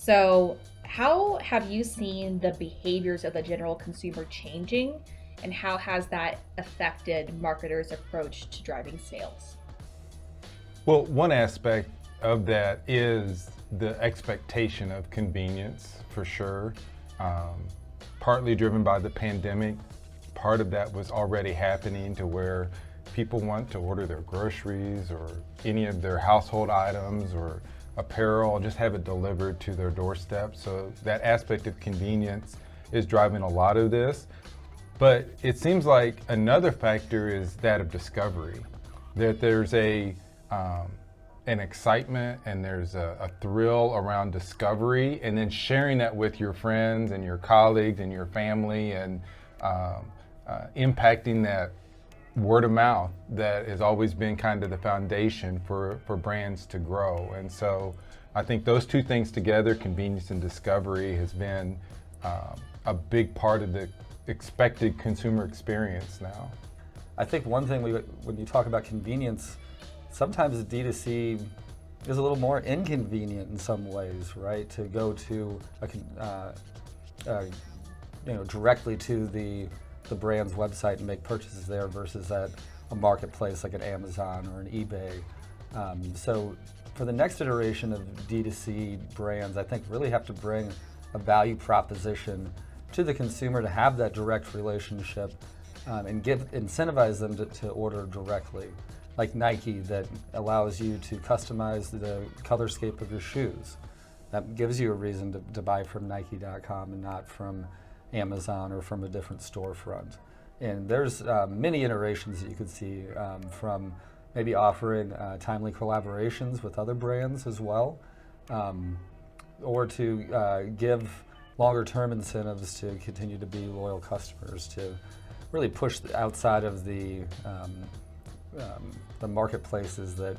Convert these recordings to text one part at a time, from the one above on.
So, how have you seen the behaviors of the general consumer changing, and how has that affected marketers' approach to driving sales? Well, one aspect of that is the expectation of convenience for sure. Um, Partly driven by the pandemic, part of that was already happening to where people want to order their groceries or any of their household items or apparel, just have it delivered to their doorstep. So that aspect of convenience is driving a lot of this. But it seems like another factor is that of discovery, that there's um, an excitement and there's a thrill around discovery, and then sharing that with your friends and your colleagues and your family, and impacting that word of mouth that has always been kind of the foundation for brands to grow. And so I think those two things together, convenience and discovery, has been a big part of the expected consumer experience now. I think one thing when you talk about convenience, sometimes D2C is a little more inconvenient in some ways, right? To go to directly to the brand's website and make purchases there versus at a marketplace like an Amazon or an eBay. So for the next iteration of D2C brands, I think really have to bring a value proposition to the consumer to have that direct relationship and incentivize them to order directly. Like Nike, that allows you to customize the colorscape of your shoes. That gives you a reason to buy from Nike.com and not from Amazon or from a different storefront. And there's many iterations that you could see from maybe offering timely collaborations with other brands as well, or to give longer term incentives to continue to be loyal customers, to really push outside of the marketplaces that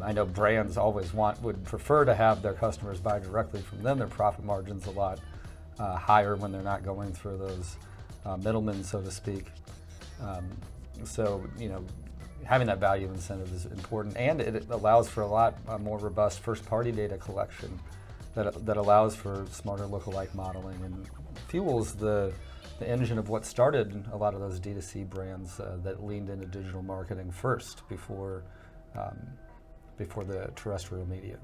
I know brands always would prefer to have their customers buy directly from them. Their profit margin's a lot higher when they're not going through those middlemen, so to speak. So, having that value incentive is important, and it allows for a lot more robust first-party data collection that allows for smarter lookalike modeling and fuels the engine of what started a lot of those D2C brands that leaned into digital marketing first before the terrestrial media.